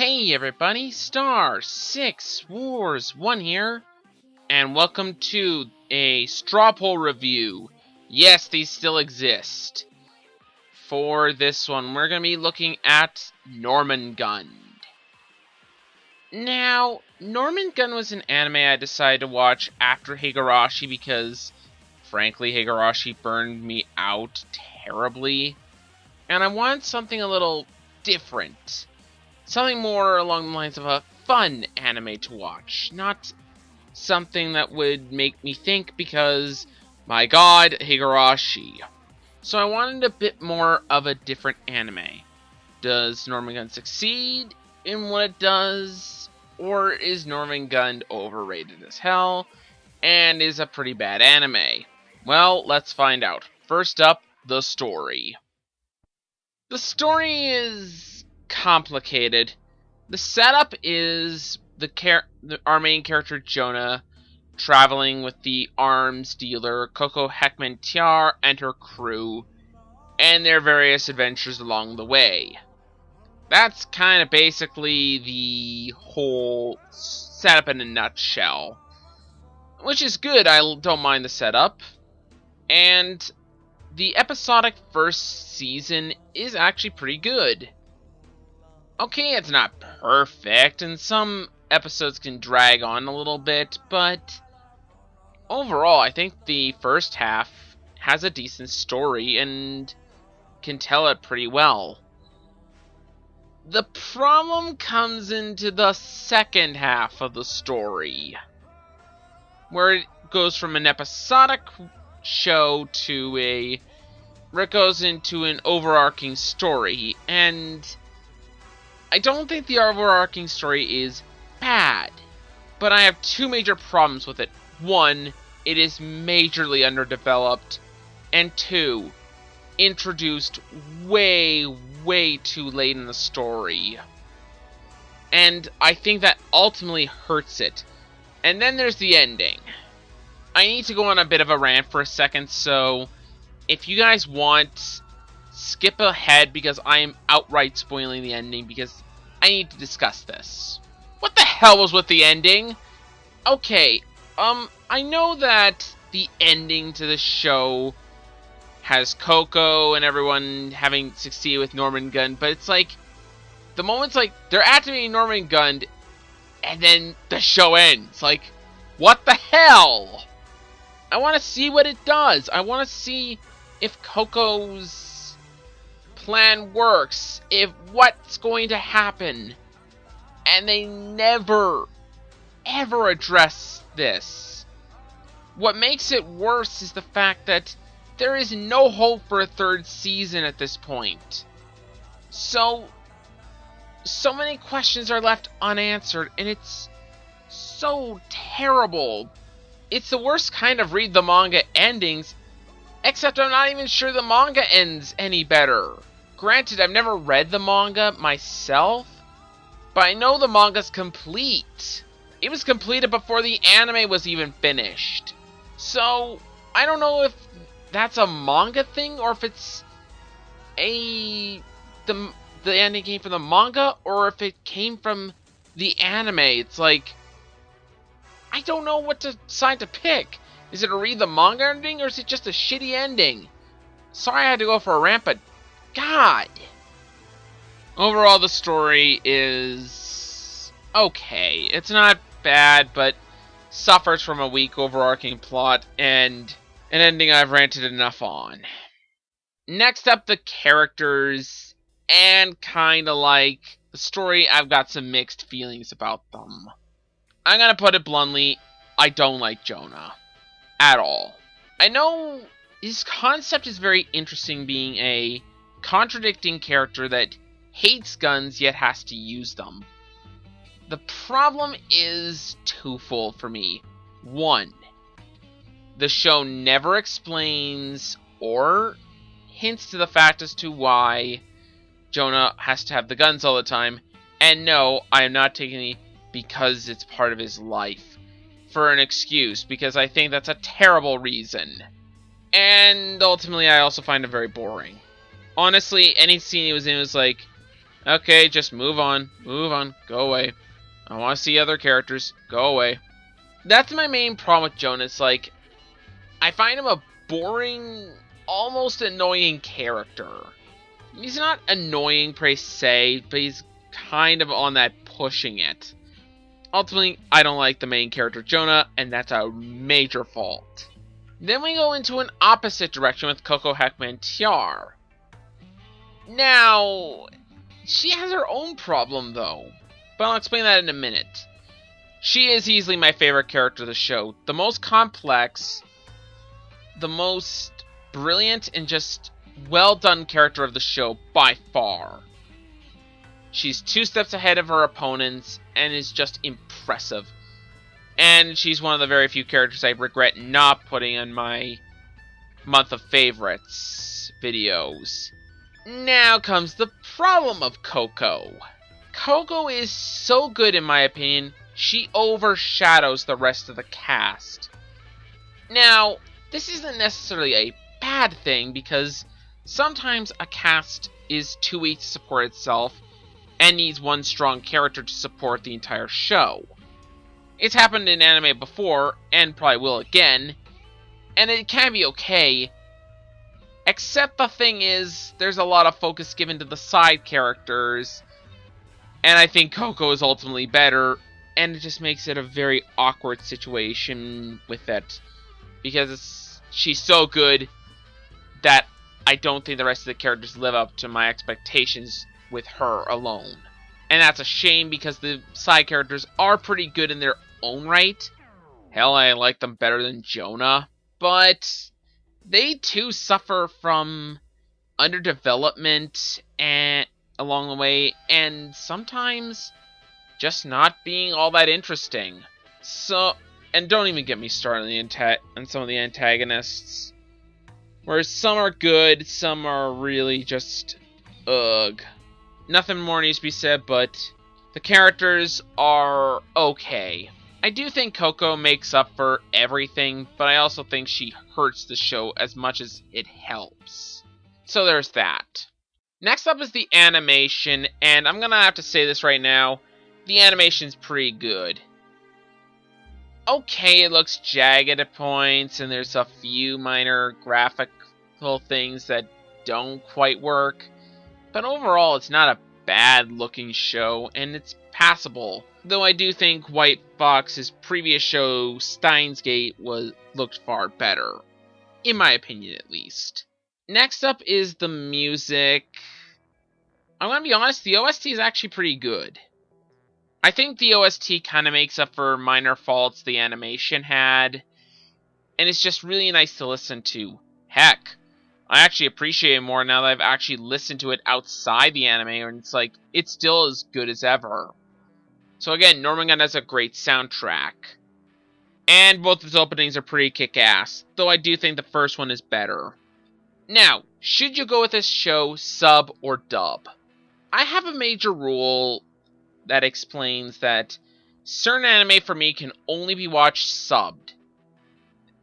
Hey everybody, Star 6 Wars 1 here, and welcome to a straw poll review. Yes, these still exist. For this one, we're going to be looking at Jormungand. Now, Jormungand was an anime I decided to watch after Higurashi because, frankly, Higurashi burned me out terribly, and I wanted something a little different. Something more along the lines of a fun anime to watch, not something that would make me think because, my god, Higurashi. So I wanted a bit more of a different anime. Does Jormungand succeed in what it does, or is Jormungand overrated as hell, and is a pretty bad anime? Well, let's find out. First up, the story. The story is complicated. The setup is our main character Jonah traveling with the arms dealer Coco Heckman Tiar and her crew and their various adventures along the way. That's kind of basically the whole setup in a nutshell, which is good. I don't mind the setup, and the episodic first season is actually pretty good. Okay, it's not perfect, and some episodes can drag on a little bit, but overall, I think the first half has a decent story and can tell it pretty well. The problem comes into the second half of the story, where it goes from an episodic show to where it goes into an overarching story, and I don't think the overarching story is bad, but I have two major problems with it. One, it is majorly underdeveloped, and two, introduced way too late in the story. And I think that ultimately hurts it. And then there's the ending. I need to go on a bit of a rant for a second, so if you guys want, skip ahead because I am outright spoiling the ending because I need to discuss this. What the hell was with the ending? Okay, I know that the ending to the show has Coco and everyone having succeeded with Jormungand, but it's like, the moment's like, they're activating Jormungand, and then the show ends. Like, what the hell? I want to see what it does. I want to see if Coco's plan works, if what's going to happen. And they never, ever address this. What makes it worse is the fact that there is no hope for a third season at this point. So many questions are left unanswered, and it's so terrible. It's the worst kind of read the manga endings, except I'm not even sure the manga ends any better. Granted, I've never read the manga myself, but I know the manga's complete. It was completed before the anime was even finished. So, I don't know if that's a manga thing, or if it's the ending came from the manga, or if it came from the anime. It's like, I don't know what side to pick. Is it a read the manga ending, or is it just a shitty ending? Sorry I had to go for a rant, but God. Overall, the story is okay. It's not bad, but suffers from a weak overarching plot and an ending I've ranted enough on. Next up, the characters, and kinda like the story, I've got some mixed feelings about them. I'm gonna put it bluntly, I don't like Jonah. At all. I know his concept is very interesting, being a contradicting character that hates guns yet has to use them. The problem is twofold for me. One, the show never explains or hints to the fact as to why Jonah has to have the guns all the time. And no, I am not taking the because it's part of his life for an excuse, because I think that's a terrible reason. And ultimately, I also find it very boring. Honestly, any scene he was in was like, Okay, just move on. Move on. Go away. I want to see other characters. Go away. That's my main problem with Jonah. It's like, I find him a boring, almost annoying character. He's not annoying per se, but he's kind of on that pushing it. Ultimately, I don't like the main character Jonah, and that's a major fault. Then we go into an opposite direction with Coco Heckman Tiar. Now, she has her own problem though, but I'll explain that in a minute. She is easily my favorite character of the show. The most complex, the most brilliant, and just well done character of the show by far. She's 2 steps ahead of her opponents and is just impressive. And she's one of the very few characters I regret not putting in my month of favorites videos. Now comes the problem of Coco. Coco is so good in my opinion, she overshadows the rest of the cast. Now, this isn't necessarily a bad thing because sometimes a cast is too weak to support itself and needs one strong character to support the entire show. It's happened in anime before, and probably will again, and it can be okay, except the thing is, there's a lot of focus given to the side characters, and I think Coco is ultimately better, and it just makes it a very awkward situation with it, because she's so good that I don't think the rest of the characters live up to my expectations with her alone. And that's a shame because the side characters are pretty good in their own right. Hell, I like them better than Jonah. But they too suffer from underdevelopment and along the way, and sometimes just not being all that interesting. So, and don't even get me started on some of the antagonists. Where some are good, some are really just ugh. Nothing more needs to be said, but the characters are okay. I do think Coco makes up for everything, but I also think she hurts the show as much as it helps. So there's that. Next up is the animation, and I'm gonna have to say this right now, the animation's pretty good. Okay, it looks jagged at points, and there's a few minor graphical things that don't quite work. But overall, it's not a bad looking show, and it's passable. Though I do think White Fox's previous show, Steins Gate, looked far better. In my opinion, at least. Next up is the music. I'm gonna be honest, the OST is actually pretty good. I think the OST kind of makes up for minor faults the animation had, and it's just really nice to listen to. Heck, I actually appreciate it more now that I've actually listened to it outside the anime, and it's like, it's still as good as ever. So again, Jormungand has a great soundtrack. And both of its openings are pretty kick-ass, though I do think the first one is better. Now, should you go with this show, sub or dub? I have a major rule that explains that certain anime for me can only be watched subbed.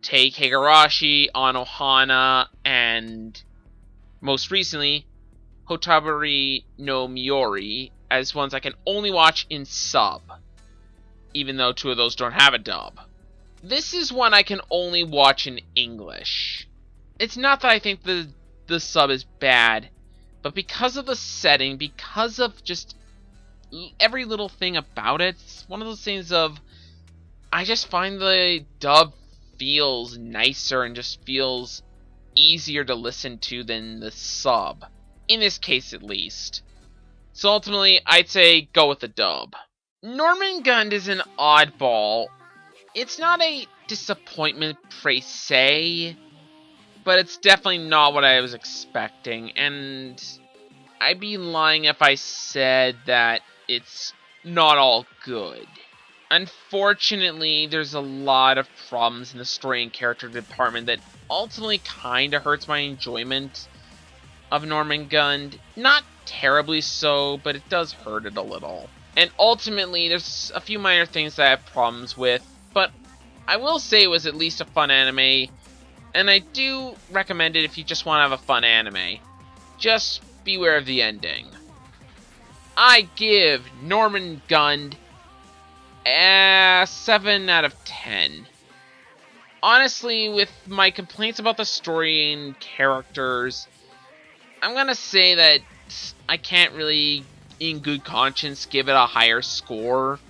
Take Higurashi, Anohana, and most recently, Hotabari no Miori as ones I can only watch in sub, even though 2 of those don't have a dub. This is one I can only watch in English. It's not that I think the sub is bad, but because of the setting, because of just every little thing about it, it's one of those things of, I just find the dub feels nicer and just feels easier to listen to than the sub. In this case, at least. So ultimately, I'd say go with the dub. Jormungand is an oddball. It's not a disappointment per se, but it's definitely not what I was expecting, and I'd be lying if I said that it's not all good. Unfortunately, there's a lot of problems in the story and character department that ultimately kinda hurts my enjoyment of Jormungand. Not terribly so, but it does hurt it a little. And ultimately, there's a few minor things that I have problems with, but I will say it was at least a fun anime, and I do recommend it if you just want to have a fun anime. Just beware of the ending. I give Jormungand a 7 out of 10. Honestly, with my complaints about the story and characters, I'm gonna say that I can't really, in good conscience, give it a higher score.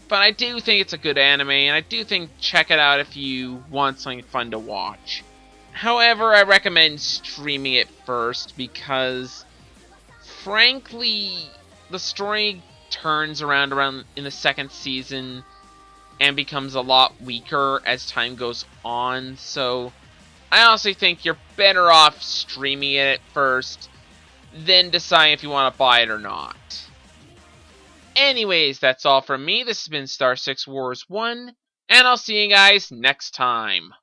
But I do think it's a good anime, and I do think check it out if you want something fun to watch. However, I recommend streaming it first because, frankly, the story turns around in the second season and becomes a lot weaker as time goes on, so I honestly think you're better off streaming it first, then decide if you want to buy it or not. Anyways, that's all from me. This has been Star 6 Wars 1, and I'll see you guys next time.